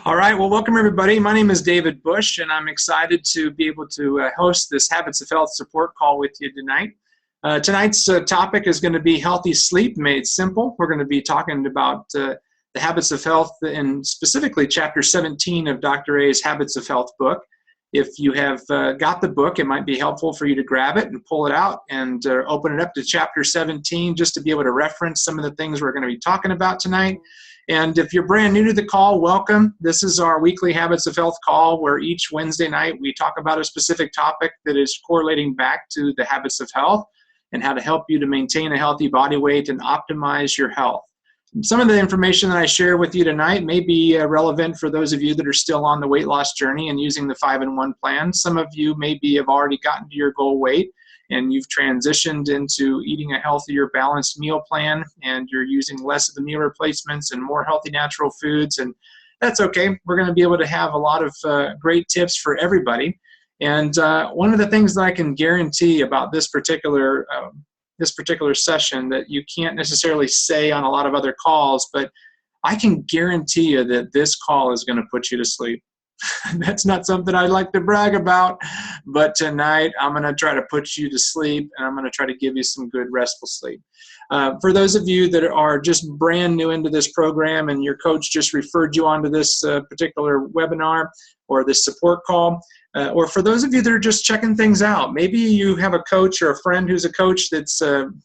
All right, well, welcome everybody. My name is David Bush, and I'm excited to be able to host this Habits of Health support call with you tonight. Tonight's topic is going to be healthy sleep made simple. We're going to be talking about the Habits of Health and specifically Chapter 17 of Dr. A's Habits of Health book. If you have got the book, it might be helpful for you to grab it and pull it out and open it up to Chapter 17 just to be able to reference some of the things we're going to be talking about tonight. And if you're brand new to the call, welcome. This is our weekly Habits of Health call where each Wednesday night we talk about a specific topic that is correlating back to the habits of health and how to help you to maintain a healthy body weight and optimize your health. Some of the information that I share with you tonight may be relevant for those of you that are still on the weight loss journey and using the 5-in-1 plan. Some of you maybe have already gotten to your goal weight and you've transitioned into eating a healthier, balanced meal plan, and you're using less of the meal replacements and more healthy natural foods, and that's okay. We're going to be able to have a lot of great tips for everybody. And one of the things that I can guarantee about this particular session that you can't necessarily say on a lot of other calls, but I can guarantee you that this call is going to put you to sleep. That's not something I'd like to brag about, but tonight I'm going to try to put you to sleep, and I'm going to try to give you some good restful sleep. For those of you that are just brand new into this program and your coach just referred you onto this particular webinar or this support call, or for those of you that are just checking things out, maybe you have a coach or a friend who's a coach that's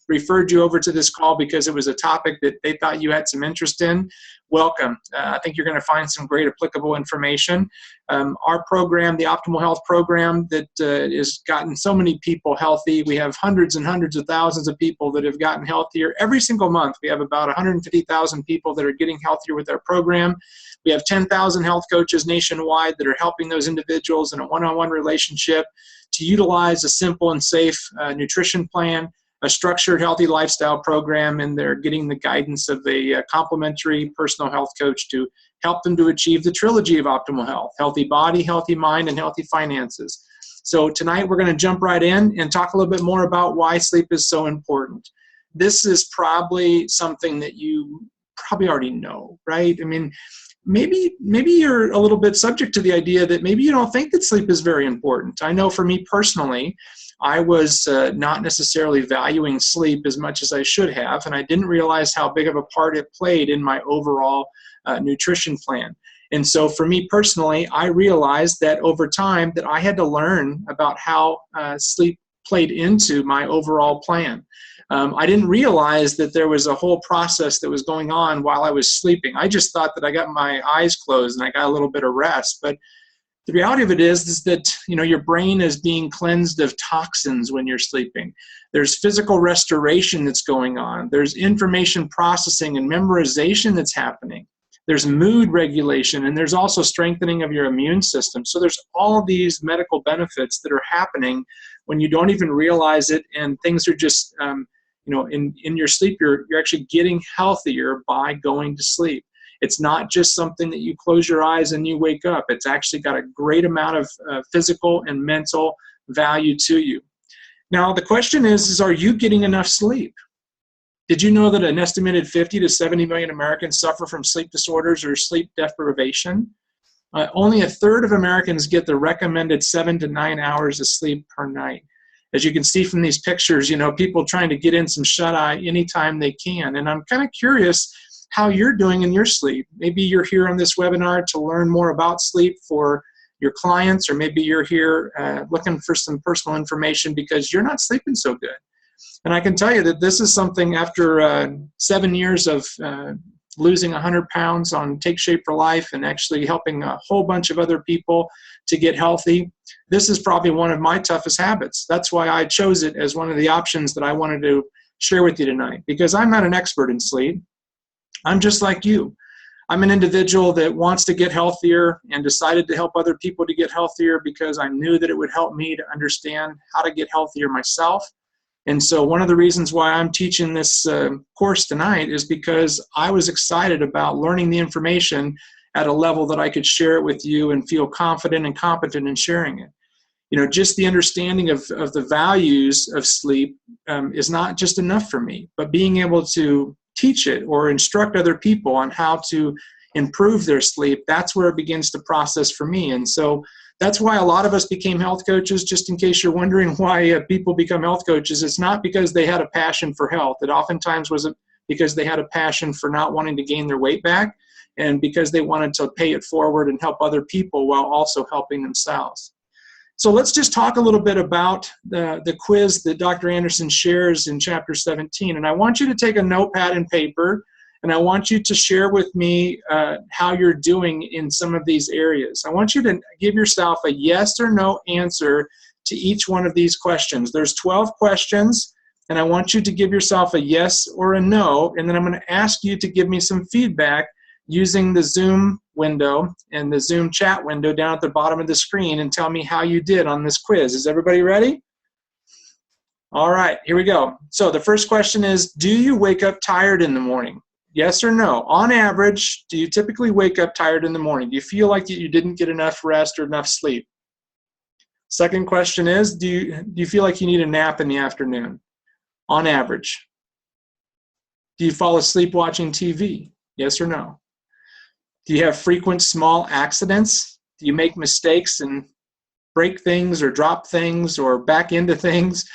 referred you over to this call because it was a topic that they thought you had some interest in. Welcome. I think you're going to find some great applicable information. Our program, the Optimal Health Program, that has gotten so many people healthy. We have hundreds and hundreds of thousands of people that have gotten healthier. Every single month, we have about 150,000 people that are getting healthier with our program. We have 10,000 health coaches nationwide that are helping those individuals in a one-on-one relationship to utilize a simple and safe nutrition plan, a structured healthy lifestyle program, and they're getting the guidance of a complimentary personal health coach to help them to achieve the trilogy of optimal health: healthy body, healthy mind, and healthy finances. So tonight we're going to jump right in and talk a little bit more about why sleep is so important. This is probably something that you probably already know, right? I mean, maybe you're a little bit subject to the idea that maybe you don't think that sleep is very important. I know for me personally, I was not necessarily valuing sleep as much as I should have, and I didn't realize how big of a part it played in my overall nutrition plan. And so for me personally, I realized that over time that I had to learn about how sleep played into my overall plan. I didn't realize that there was a whole process that was going on while I was sleeping. I just thought that I got my eyes closed and I got a little bit of rest, but the reality of it is that your brain is being cleansed of toxins when you're sleeping. There's physical restoration that's going on. There's information processing and memorization that's happening. There's mood regulation, and there's also strengthening of your immune system. So there's all these medical benefits that are happening when you don't even realize it, and things are just, in your sleep, you're actually getting healthier by going to sleep. It's not just something that you close your eyes and you wake up. It's actually got a great amount of physical and mental value to you. Now, the question is are you getting enough sleep? Did you know that an estimated 50 to 70 million Americans suffer from sleep disorders or sleep deprivation? Only a third of Americans get the recommended 7 to 9 hours of sleep per night. As you can see from these pictures, people trying to get in some shut-eye anytime they can. And I'm kind of curious how you're doing in your sleep. Maybe you're here on this webinar to learn more about sleep for your clients, or maybe you're here looking for some personal information because you're not sleeping so good. And I can tell you that this is something after 7 years of losing 100 pounds on Take Shape for Life and actually helping a whole bunch of other people to get healthy. This is probably one of my toughest habits. That's why I chose it as one of the options that I wanted to share with you tonight, because I'm not an expert in sleep. I'm just like you. I'm an individual that wants to get healthier and decided to help other people to get healthier because I knew that it would help me to understand how to get healthier myself. And so one of the reasons why I'm teaching this course tonight is because I was excited about learning the information at a level that I could share it with you and feel confident and competent in sharing it. Just the understanding of the values of sleep is not just enough for me, but being able to teach it or instruct other people on how to improve their sleep, that's where it begins to process for me. And so that's why a lot of us became health coaches. Just in case you're wondering why people become health coaches, it's not because they had a passion for health. It oftentimes was because they had a passion for not wanting to gain their weight back, and because they wanted to pay it forward and help other people while also helping themselves. So let's just talk a little bit about the quiz that Dr. Anderson shares in chapter 17. And I want you to take a notepad and paper, and I want you to share with me how you're doing in some of these areas. I want you to give yourself a yes or no answer to each one of these questions. There's 12 questions, and I want you to give yourself a yes or a no, and then I'm going to ask you to give me some feedback using the Zoom window and the Zoom chat window down at the bottom of the screen, and tell me how you did on this quiz. Is everybody ready? All right, here we go. So the first question is, do you wake up tired in the morning? Yes or no? On average, do you typically wake up tired in the morning? Do you feel like you didn't get enough rest or enough sleep? Second question is, do you feel like you need a nap in the afternoon? On average. Do you fall asleep watching TV? Yes or no? Do you have frequent small accidents? Do you make mistakes and break things or drop things or back into things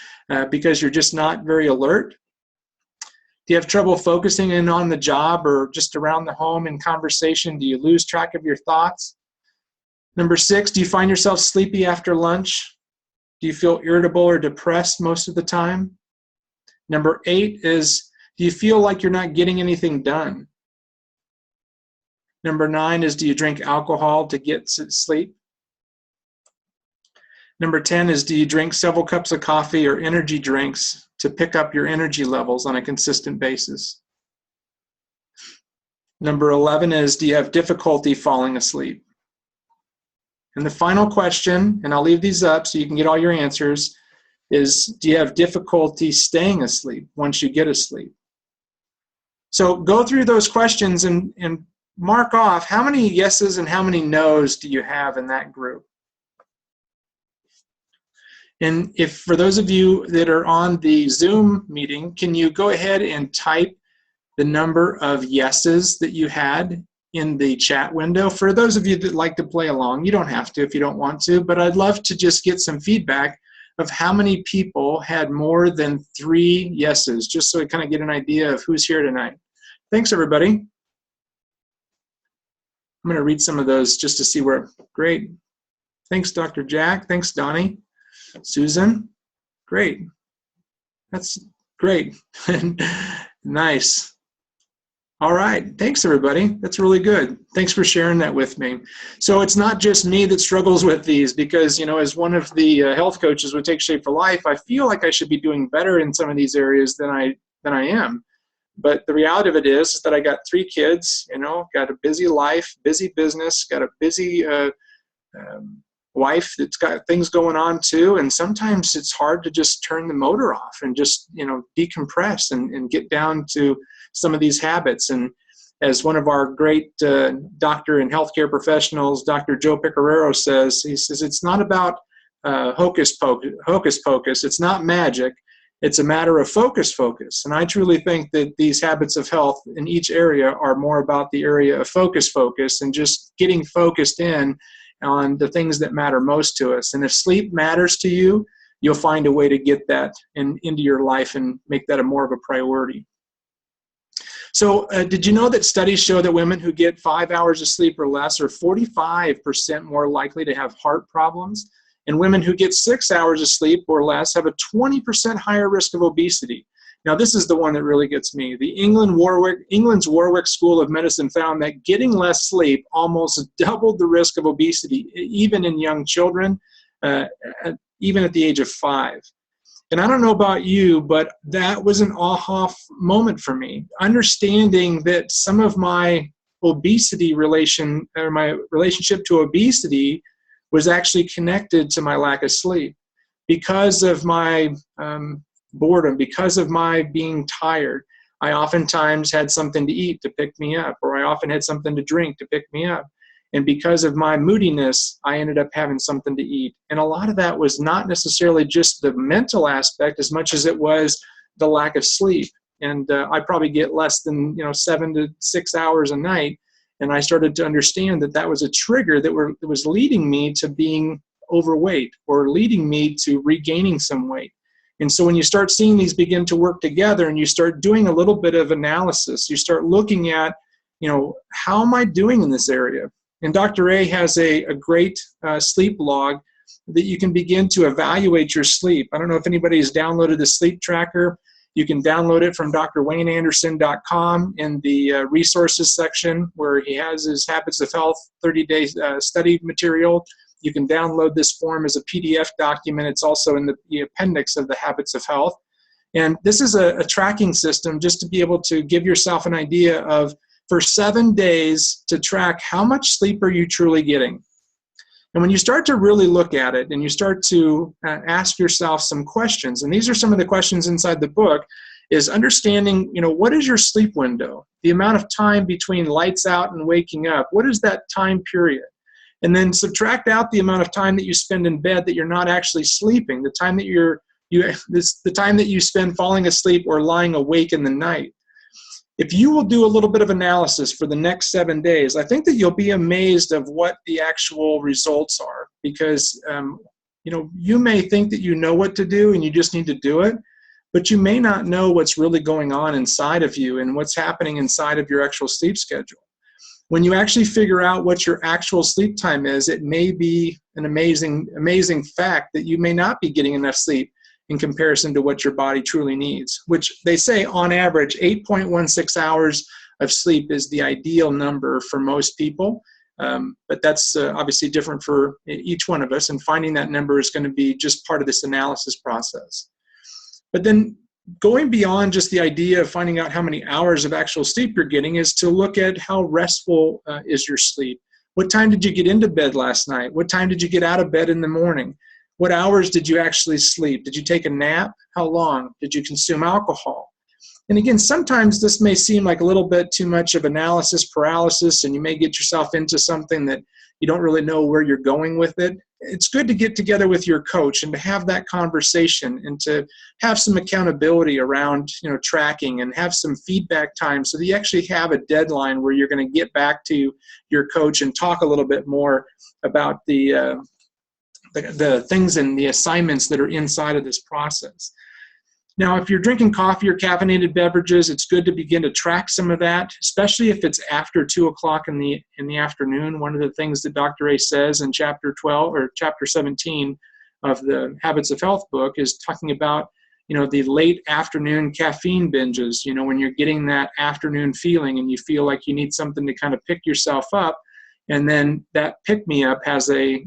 because you're just not very alert? Do you have trouble focusing in on the job or just around the home in conversation? Do you lose track of your thoughts? Number 6, do you find yourself sleepy after lunch? Do you feel irritable or depressed most of the time? Number 8 is, do you feel like you're not getting anything done? Number 9 is, do you drink alcohol to get sleep? Number 10 is, do you drink several cups of coffee or energy drinks to pick up your energy levels on a consistent basis? Number 11 is, do you have difficulty falling asleep? And the final question, and I'll leave these up so you can get all your answers, is, do you have difficulty staying asleep once you get asleep? So go through those questions and mark off how many yeses and how many nos do you have in that group. And if for those of you that are on the Zoom meeting, can you go ahead and type the number of yeses that you had in the chat window? For those of you that like to play along, you don't have to if you don't want to, but I'd love to just get some feedback of how many people had more than 3 yeses, just so we kind of get an idea of who's here tonight. Thanks, everybody. I'm going to read some of those just to see where. Great. Thanks, Dr. Jack. Thanks, Donnie. Susan. Great. That's great. Nice. All right. Thanks, everybody. That's really good. Thanks for sharing that with me. So it's not just me that struggles with these, because, you know, as one of the health coaches with Take Shape for Life, I feel like I should be doing better in some of these areas than I am. But the reality of it is that I got 3 kids, you know, got a busy life, busy business, got a busy wife that's got things going on too. And sometimes it's hard to just turn the motor off and just, you know, decompress and get down to some of these habits. And as one of our great doctor and healthcare professionals, Dr. Joe Picarero says, he says, it's not about hocus pocus. It's not magic. It's a matter of focus. And I truly think that these habits of health in each area are more about the area of focus and just getting focused in on the things that matter most to us. And if sleep matters to you, you'll find a way to get that into your life and make that more of a priority. So did you know that studies show that women who get 5 hours of sleep or less are 45% more likely to have heart problems? And women who get 6 hours of sleep or less have a 20% higher risk of obesity. Now, this is the one that really gets me. The England's Warwick School of Medicine found that getting less sleep almost doubled the risk of obesity, even in young children, even at the age of 5. And I don't know about you, but that was an aha moment for me, understanding that some of my obesity my relationship to obesity was actually connected to my lack of sleep because of my boredom, because of my being tired. I oftentimes had something to eat to pick me up, or I often had something to drink to pick me up. And because of my moodiness, I ended up having something to eat. And a lot of that was not necessarily just the mental aspect as much as it was the lack of sleep. And I probably get less than 7 to 6 hours a night. And I started to understand that that was a trigger that was leading me to being overweight or leading me to regaining some weight. And so when you start seeing these begin to work together and you start doing a little bit of analysis, you start looking at, how am I doing in this area? And Dr. A has a great sleep log that you can begin to evaluate your sleep. I don't know if anybody's downloaded the sleep tracker. You can download it from drwayneanderson.com in the resources section where he has his Habits of Health 30-day study material. You can download this form as a PDF document. It's also in the appendix of the Habits of Health. And this is a tracking system just to be able to give yourself an idea of, for 7 days, to track how much sleep are you truly getting. And when you start to really look at it and you start to ask yourself some questions, and these are some of the questions inside the book, is understanding, what is your sleep window? The amount of time between lights out and waking up, what is that time period? And then subtract out the amount of time that you spend in bed that you're not actually sleeping, the time that the time that you spend falling asleep or lying awake in the night. If you will do a little bit of analysis for the next 7 days, I think that you'll be amazed of what the actual results are, because you may think that you know what to do and you just need to do it, but you may not know what's really going on inside of you and what's happening inside of your actual sleep schedule. When you actually figure out what your actual sleep time is, it may be an amazing fact that you may not be getting enough sleep in comparison to what your body truly needs, which they say on average 8.16 hours of sleep is the ideal number for most people. But that's obviously different for each one of us, and finding that number is going to be just part of this analysis process. But then going beyond just the idea of finding out how many hours of actual sleep you're getting is to look at how restful is your sleep. What time did you get into bed last night? What time did you get out of bed in the morning? What hours did you actually sleep? Did you take a nap? How long? Did you consume alcohol? And again, sometimes this may seem like a little bit too much of analysis paralysis, and you may get yourself into something that you don't really know where you're going with it. It's good to get together with your coach and to have that conversation and to have some accountability around, tracking, and have some feedback time so that you actually have a deadline where you're going to get back to your coach and talk a little bit more about the things and the assignments that are inside of this process. Now, if you're drinking coffee or caffeinated beverages, it's good to begin to track some of that, especially if it's after 2 o'clock in the afternoon. One of the things that Dr. A says in chapter 12 or chapter 17 of the Habits of Health book is talking about, the late afternoon caffeine binges, when you're getting that afternoon feeling and you feel like you need something to kind of pick yourself up, and then that pick-me-up has a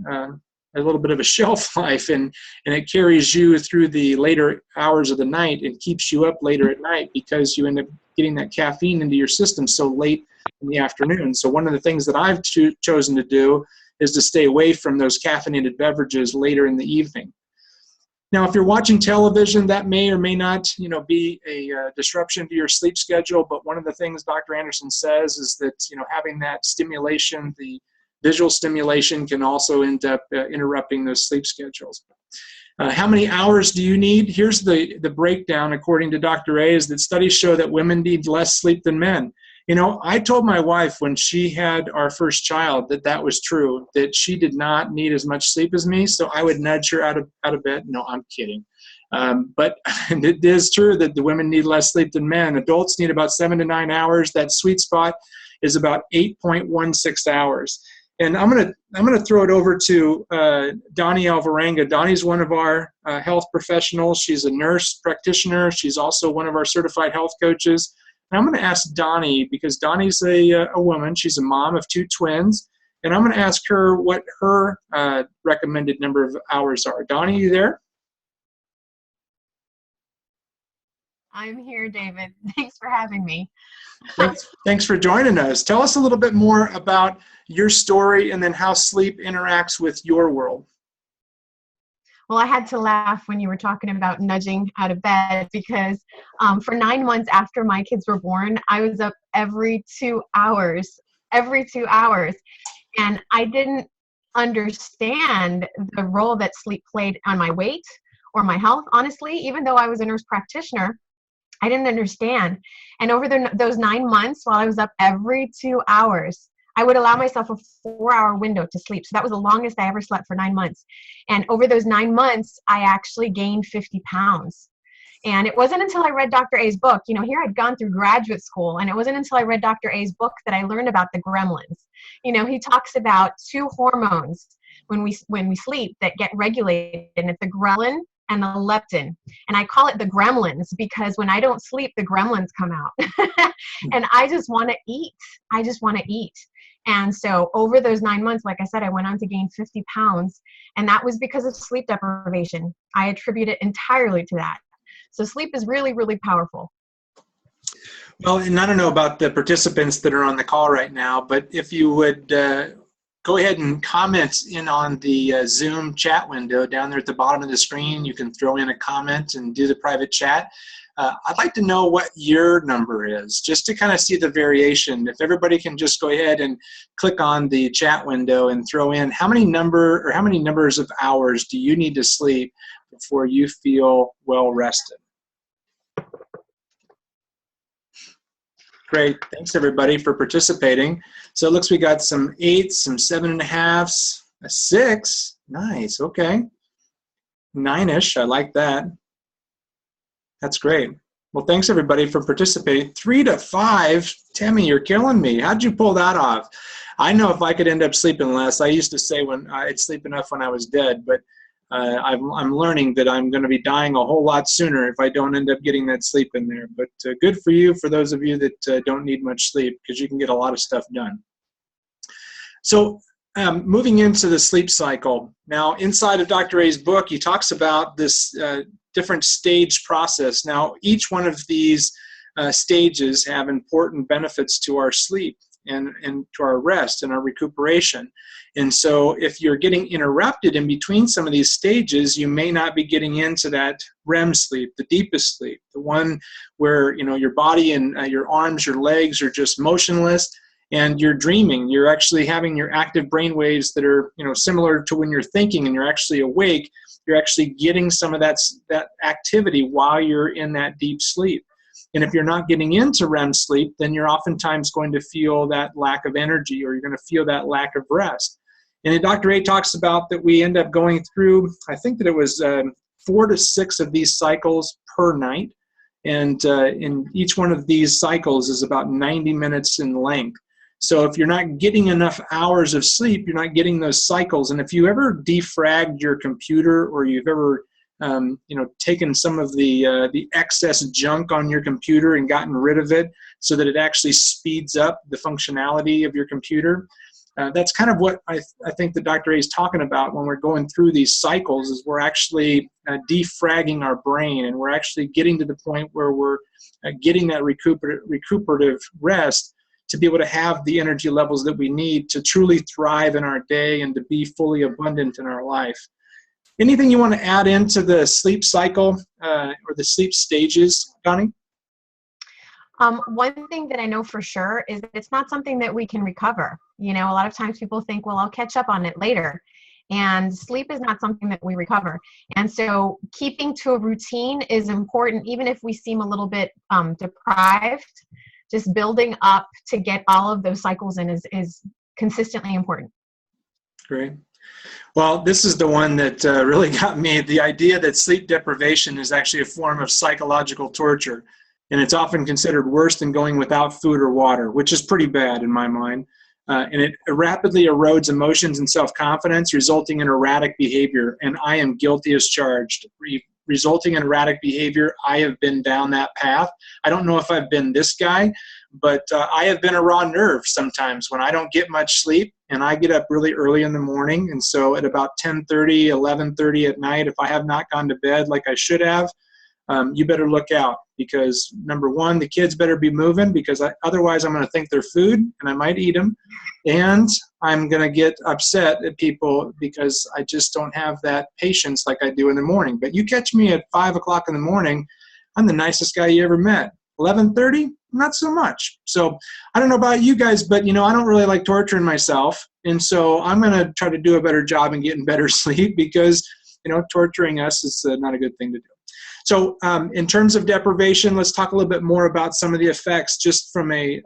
little bit of a shelf life, and it carries you through the later hours of the night and keeps you up later at night because you end up getting that caffeine into your system so late in the afternoon. So one of the things that I've chosen to do is to stay away from those caffeinated beverages later in the evening. Now, if you're watching television, that may or may not, be a disruption to your sleep schedule. But one of the things Dr. Anderson says is that, having that stimulation, the visual stimulation, can also end up interrupting those sleep schedules. How many hours do you need? Here's the breakdown according to Dr. A, is that studies show that women need less sleep than men. I told my wife when she had our first child that was true, that she did not need as much sleep as me, so I would nudge her out of bed. No, I'm kidding. But it is true that the women need less sleep than men. Adults need about 7 to 9 hours. That sweet spot is about 8.16 hours. And I'm gonna throw it over to Donnie Alvarenga. Donnie's one of our health professionals. She's a nurse practitioner. She's also one of our certified health coaches. And I'm going to ask Donnie, because Donnie's a woman. She's a mom of 2 twins. And I'm going to ask her what her recommended number of hours are. Donnie, you there? I'm here, David. Thanks for having me. Thanks for joining us. Tell us a little bit more about your story and then how sleep interacts with your world. Well, I had to laugh when you were talking about nudging out of bed, because for 9 months after my kids were born, I was up every 2 hours. And I didn't understand the role that sleep played on my weight or my health. Honestly, even though I was a nurse practitioner, I didn't understand. And over those 9 months, while I was up every 2 hours, I would allow myself a 4-hour window to sleep. So that was the longest I ever slept, for 9 months. And over those 9 months, I actually gained 50 pounds. And it wasn't until I read Dr. A's book, here I'd gone through graduate school, and it wasn't until I read Dr. A's book that I learned about the gremlins. He talks about 2 hormones when we sleep that get regulated, and it's the ghrelin and the leptin. And I call it the gremlins because when I don't sleep, the gremlins come out. And I just want to eat. I just want to eat. And so over those 9 months, like I said, I went on to gain 50 pounds. And that was because of sleep deprivation. I attribute it entirely to that. So sleep is really, really powerful. Well, and I don't know about the participants that are on the call right now, but if you would go ahead and comment in on the Zoom chat window down there at the bottom of the screen. You can throw in a comment and do the private chat. I'd like to know what your number is, just to kind of see the variation. If everybody can just go ahead and click on the chat window and throw in how many numbers of hours do you need to sleep before you feel well rested. Great, thanks everybody for participating. So it looks we got some 8s, some 7.5s, a 6, nice, okay. 9-ish, I like that. That's great. Well, thanks everybody for participating. 3 to 5, Tammy, you're killing me. How'd you pull that off? I know if I could end up sleeping less, I used to say when I'd sleep enough when I was dead, but I'm learning that I'm going to be dying a whole lot sooner if I don't end up getting that sleep in there. But good for you, for those of you that don't need much sleep, because you can get a lot of stuff done. So moving into the sleep cycle. Now, inside of Dr. A's book, he talks about this different stage process. Now, each one of these stages have important benefits to our sleep and to our rest and our recuperation. And so if you're getting interrupted in between some of these stages, you may not be getting into that REM sleep, the deepest sleep, the one where your body and your arms, your legs are just motionless and you're dreaming. You're actually having your active brain waves that are similar to when you're thinking and you're actually awake. You're actually getting some of that activity while you're in that deep sleep. And if you're not getting into REM sleep, then you're oftentimes going to feel that lack of energy, or you're going to feel that lack of rest. And Dr. A talks about that we end up going through, I think that it was 4 to 6 of these cycles per night. And in each one of these cycles is about 90 minutes in length. So if you're not getting enough hours of sleep, you're not getting those cycles. And if you ever defragged your computer, or you've ever taken some of the excess junk on your computer and gotten rid of it so that it actually speeds up the functionality of your computer, that's kind of what I think that Dr. A is talking about when we're going through these cycles, is we're actually defragging our brain, and we're actually getting to the point where we're getting that recuperative rest to be able to have the energy levels that we need to truly thrive in our day and to be fully abundant in our life. Anything you want to add into the sleep cycle or the sleep stages, Connie? One thing that I know for sure is that it's not something that we can recover. A lot of times people think, well, I'll catch up on it later. And sleep is not something that we recover. And so keeping to a routine is important, even if we seem a little bit deprived. Just building up to get all of those cycles in is consistently important. Great. Well, this is the one that really got me. The idea that sleep deprivation is actually a form of psychological torture, and it's often considered worse than going without food or water, which is pretty bad in my mind. And it rapidly erodes emotions and self-confidence, resulting in erratic behavior, and I am guilty as charged. Resulting in erratic behavior, I have been down that path. I don't know if I've been this guy, but I have been a raw nerve sometimes when I don't get much sleep and I get up really early in the morning. And so at about 10:30, 11:30 at night, if I have not gone to bed like I should have, you better look out, because number one, the kids better be moving, because otherwise I'm going to think they're food and I might eat them. And I'm going to get upset at people because I just don't have that patience like I do in the morning. But you catch me at 5 o'clock in the morning, I'm the nicest guy you ever met. 11:30, not so much. So I don't know about you guys, but I don't really like torturing myself. And so I'm going to try to do a better job in getting better sleep, because torturing us is not a good thing to do. So in terms of deprivation, let's talk a little bit more about some of the effects just from a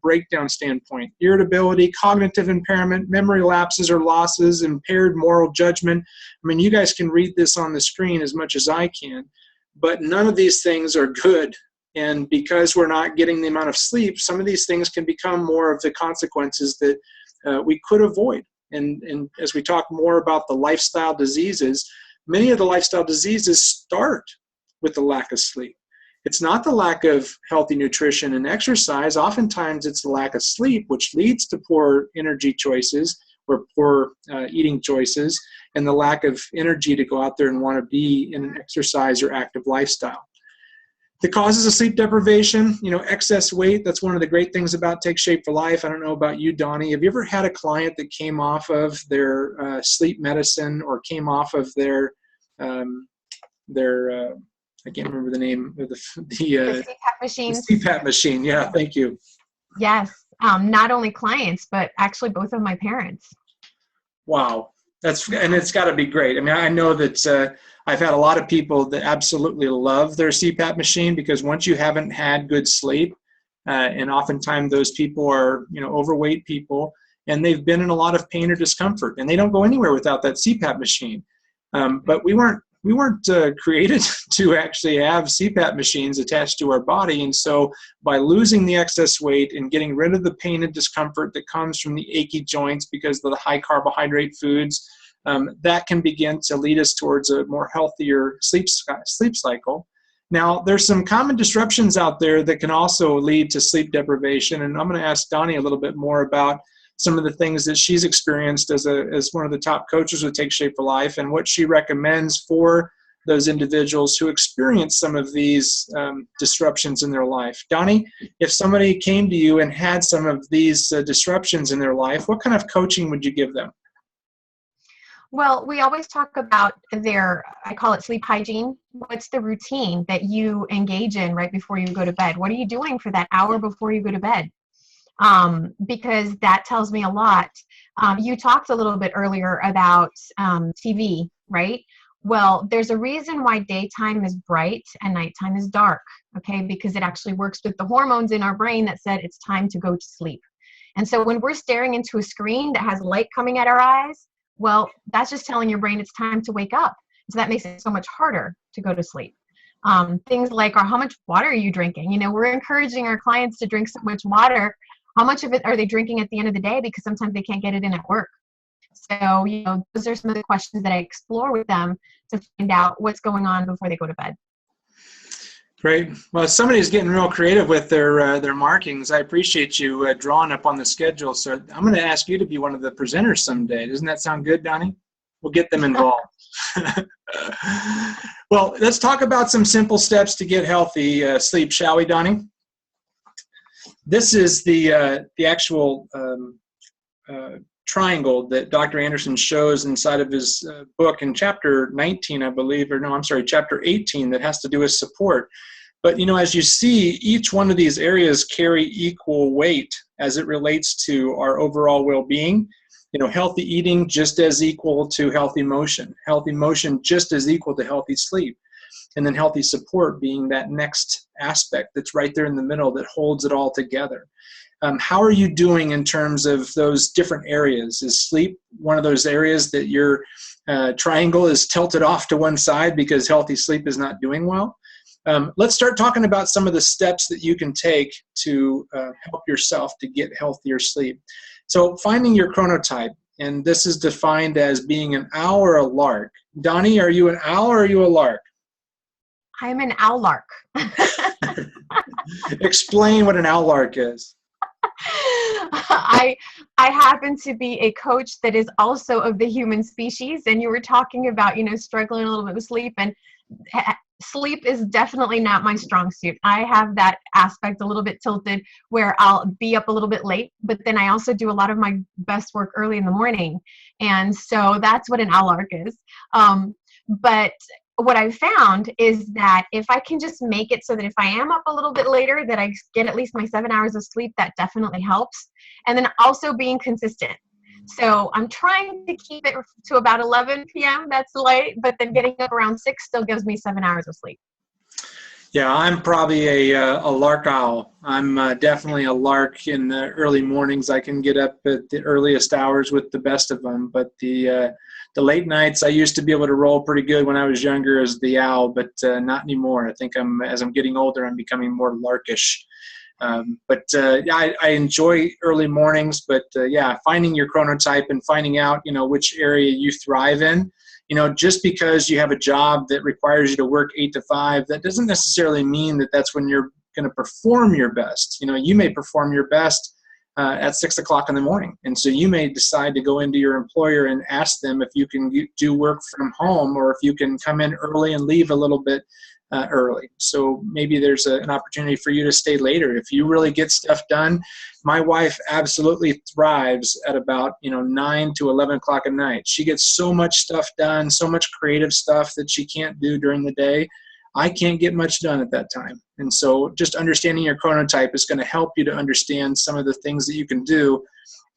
breakdown standpoint. Irritability, cognitive impairment, memory lapses or losses, impaired moral judgment. I mean, you guys can read this on the screen as much as I can, but none of these things are good. And because we're not getting the amount of sleep, some of these things can become more of the consequences that we could avoid. And as we talk more about the lifestyle diseases, many of the lifestyle diseases start with the lack of sleep. It's not the lack of healthy nutrition and exercise. Oftentimes it's the lack of sleep, which leads to poor energy choices or poor eating choices, and the lack of energy to go out there and want to be in an exercise or active lifestyle. The causes of sleep deprivation, excess weight, that's one of the great things about Take Shape for Life. I don't know about you, Donnie. Have you ever had a client that came off of their sleep medicine or came off of their I can't remember the name of the CPAP machines. The CPAP machine. Yeah, thank you. Yes. Not only clients, but actually both of my parents. Wow. And it's got to be great. I mean, I know that I've had a lot of people that absolutely love their CPAP machine, because once you haven't had good sleep, and oftentimes those people are, overweight people, and they've been in a lot of pain or discomfort, and they don't go anywhere without that CPAP machine. But we weren't created to actually have CPAP machines attached to our body. And so by losing the excess weight and getting rid of the pain and discomfort that comes from the achy joints because of the high carbohydrate foods, that can begin to lead us towards a more healthier sleep cycle. Now, there's some common disruptions out there that can also lead to sleep deprivation. And I'm going to ask Donnie a little bit more about some of the things that she's experienced as one of the top coaches with Take Shape for Life, and what she recommends for those individuals who experience some of these disruptions in their life. Donnie, if somebody came to you and had some of these disruptions in their life, what kind of coaching would you give them? Well, we always talk about I call it sleep hygiene. What's the routine that you engage in right before you go to bed? What are you doing for that hour before you go to bed? Because that tells me a lot. You talked a little bit earlier about TV, right? Well, there's a reason why daytime is bright and nighttime is dark, okay? Because it actually works with the hormones in our brain that said it's time to go to sleep. And so when we're staring into a screen that has light coming at our eyes, well, that's just telling your brain it's time to wake up. So that makes it so much harder to go to sleep. Things like, how much water are you drinking? We're encouraging our clients to drink so much water. How much of it are they drinking at the end of the day? Because sometimes they can't get it in at work. So, those are some of the questions that I explore with them to find out what's going on before they go to bed. Great. Well, somebody's getting real creative with their markings. I appreciate you drawing up on the schedule. So I'm going to ask you to be one of the presenters someday. Doesn't that sound good, Donnie? We'll get them involved. Well, let's talk about some simple steps to get healthy sleep, shall we, Donnie? This is the actual triangle that Dr. Anderson shows inside of his book in chapter 19, I believe, chapter 18, that has to do with support. But, as you see, each one of these areas carry equal weight as it relates to our overall well-being. Healthy eating just as equal to healthy motion just as equal to healthy sleep. And then healthy support being that next aspect that's right there in the middle that holds it all together. How are you doing in terms of those different areas? Is sleep one of those areas that your triangle is tilted off to one side because healthy sleep is not doing well? Let's start talking about some of the steps that you can take to help yourself to get healthier sleep. So finding your chronotype, and this is defined as being an owl or a lark. Donnie, are you an owl or are you a lark? I'm an owl lark. Explain what an owl lark is. I happen to be a coach that is also of the human species, and you were talking about, struggling a little bit with sleep, and sleep is definitely not my strong suit. I have that aspect a little bit tilted where I'll be up a little bit late, but then I also do a lot of my best work early in the morning. And so that's what an owl lark is. But what I've found is that if I can just make it so that if I am up a little bit later, that I get at least my 7 hours of sleep, that definitely helps. And then also being consistent. So I'm trying to keep it to about 11 p.m. That's late, but then getting up around 6 still gives me 7 hours of sleep. Yeah, I'm probably a lark owl. I'm definitely a lark in the early mornings. I can get up at the earliest hours with the best of them, but the late nights I used to be able to roll pretty good when I was younger as the owl, but not anymore. I think as I'm getting older, I'm becoming more larkish. Yeah, I enjoy early mornings, but yeah, finding your chronotype and finding out, which area you thrive in. Just because you have a job that requires you to work 8 to 5, that doesn't necessarily mean that that's when you're going to perform your best. You may perform your best at 6 o'clock in the morning. And so you may decide to go into your employer and ask them if you can do work from home, or if you can come in early and leave a little bit early. So maybe there's an opportunity for you to stay later if you really get stuff done. My wife absolutely thrives at about 9 to 11 o'clock at night. She gets so much stuff done, so much creative stuff that she can't do during the day. I can't get much done at that time. And so just understanding your chronotype is going to help you to understand some of the things that you can do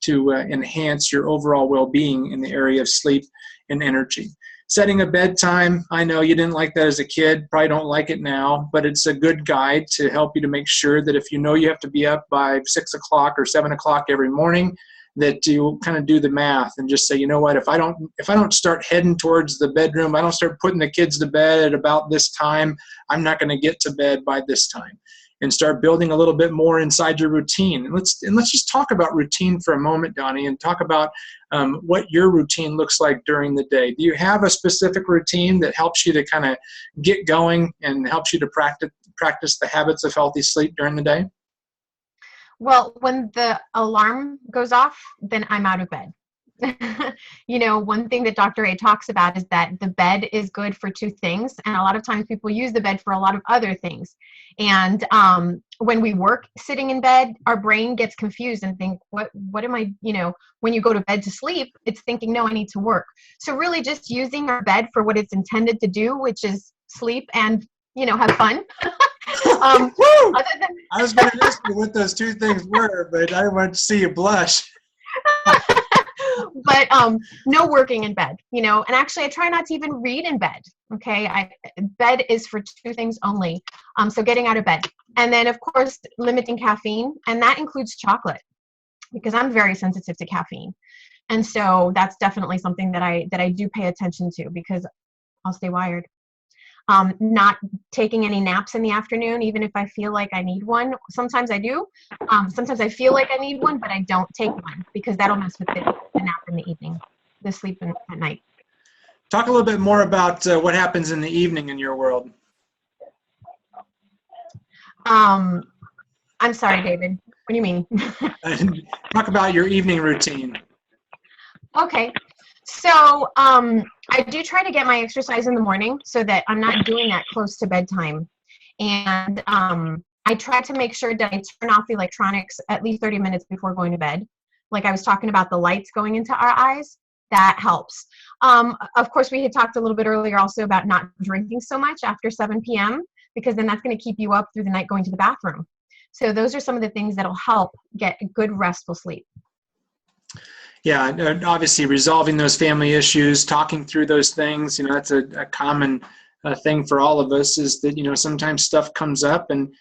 to enhance your overall well-being in the area of sleep and energy. Setting a bedtime, I know you didn't like that as a kid, probably don't like it now, but it's a good guide to help you to make sure that if you know you have to be up by 6 o'clock or 7 o'clock every morning, that you kind of do the math and just say, you know what, if I don't start heading towards the bedroom, I don't start putting the kids to bed at about this time, I'm not going to get to bed by this time. And start building a little bit more inside your routine. And let's just talk about routine for a moment, Donnie, and talk about what your routine looks like during the day. Do you have a specific routine that helps you to kind of get going and helps you to practice the habits of healthy sleep during the day? Well, when the alarm goes off, then I'm out of bed. One thing that Dr. A talks about is that the bed is good for two things. And a lot of times people use the bed for a lot of other things. And when we work sitting in bed, our brain gets confused and think, what am I, when you go to bed to sleep, it's thinking, no, I need to work. So really just using our bed for what it's intended to do, which is sleep and, have fun. I was going to ask you what those two things were, but I want to see you blush. But no working in bed, and actually I try not to even read in bed. Okay. Bed is for two things only. So getting out of bed, and then of course limiting caffeine, and that includes chocolate, because I'm very sensitive to caffeine. And so that's definitely something that I do pay attention to, because I'll stay wired. Not taking any naps in the afternoon, even if I feel like I need one. Sometimes I do. Sometimes I feel like I need one, but I don't take one, because that'll mess with the nap in the evening, the sleep at night. Talk a little bit more about what happens in the evening in your world. I'm sorry, David. What do you mean? Talk about your evening routine. Okay. So I do try to get my exercise in the morning so that I'm not doing that close to bedtime. And I try to make sure that I turn off the electronics at least 30 minutes before going to bed. Like I was talking about the lights going into our eyes, that helps. Of course, we had talked a little bit earlier also about not drinking so much after 7 p.m., because then that's going to keep you up through the night going to the bathroom. So those are some of the things that'll help get a good restful sleep. Yeah, obviously resolving those family issues, talking through those things, that's a common thing for all of us, is that, sometimes stuff comes up, and,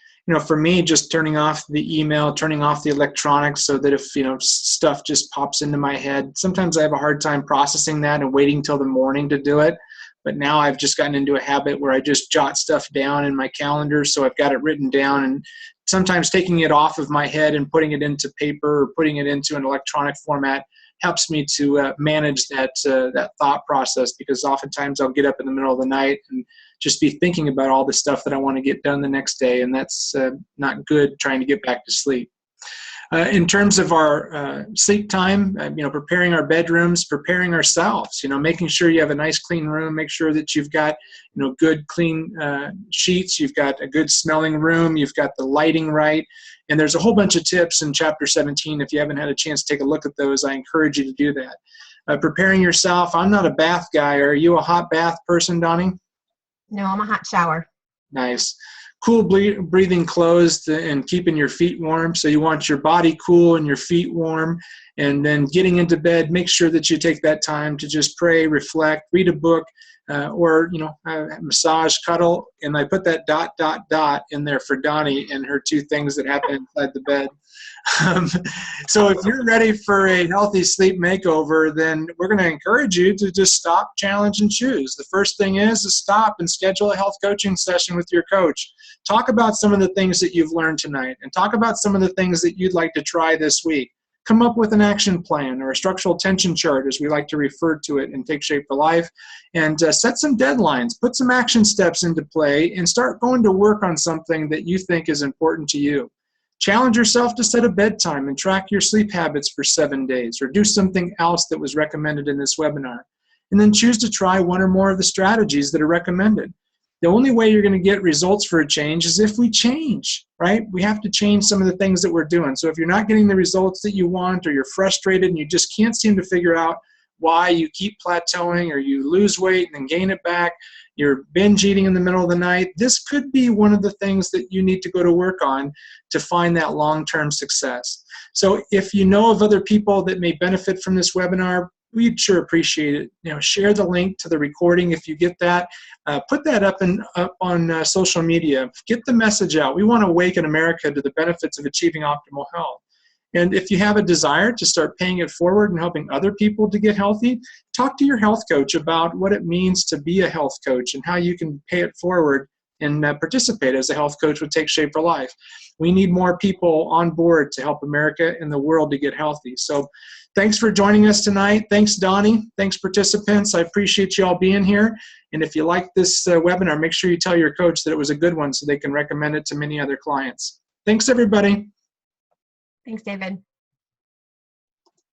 for me, just turning off the email, turning off the electronics, so that if, stuff just pops into my head, sometimes I have a hard time processing that and waiting till the morning to do it. But now I've just gotten into a habit where I just jot stuff down in my calendar, so I've got it written down, and sometimes taking it off of my head and putting it into paper or putting it into an electronic format helps me to manage that thought process, because oftentimes I'll get up in the middle of the night and just be thinking about all the stuff that I want to get done the next day, and that's not good trying to get back to sleep. In terms of our sleep time, preparing our bedrooms, preparing ourselves, making sure you have a nice clean room, make sure that you've got, good clean sheets, you've got a good smelling room, you've got the lighting right. And there's a whole bunch of tips in Chapter 17. If you haven't had a chance to take a look at those, I encourage you to do that. Preparing yourself. I'm not a bath guy. Are you a hot bath person, Donnie? No, I'm a hot shower. Nice. Cool breathing clothes and keeping your feet warm. So you want your body cool and your feet warm. And then getting into bed, make sure that you take that time to just pray, reflect, read a book, or massage, cuddle, and I put that ... in there for Donnie and her two things that happen inside the bed. Um, so if you're ready for a healthy sleep makeover, then we're going to encourage you to just stop, challenge, and choose. The first thing is to stop and schedule a health coaching session with your coach. Talk about some of the things that you've learned tonight, and talk about some of the things that you'd like to try this week. Come up with an action plan or a structural tension chart, as we like to refer to it in Take Shape for Life, and set some deadlines, put some action steps into play, and start going to work on something that you think is important to you. Challenge yourself to set a bedtime and track your sleep habits for 7 days, or do something else that was recommended in this webinar. And then choose to try one or more of the strategies that are recommended. The only way you're going to get results for a change is if we change, right? We have to change some of the things that we're doing. So if you're not getting the results that you want, or you're frustrated and you just can't seem to figure out why you keep plateauing, or you lose weight and then gain it back, you're binge eating in the middle of the night, this could be one of the things that you need to go to work on to find that long-term success. So if you know of other people that may benefit from this webinar, we'd sure appreciate it. Share the link to the recording if you get that. Put that up on social media. Get the message out. We want to awaken America to the benefits of achieving optimal health. And if you have a desire to start paying it forward and helping other people to get healthy, talk to your health coach about what it means to be a health coach and how you can pay it forward and participate as a health coach with Take Shape for Life. We need more people on board to help America and the world to get healthy. So thanks for joining us tonight. Thanks, Donnie. Thanks, participants. I appreciate you all being here. And if you like this webinar, make sure you tell your coach that it was a good one so they can recommend it to many other clients. Thanks, everybody. Thanks, David.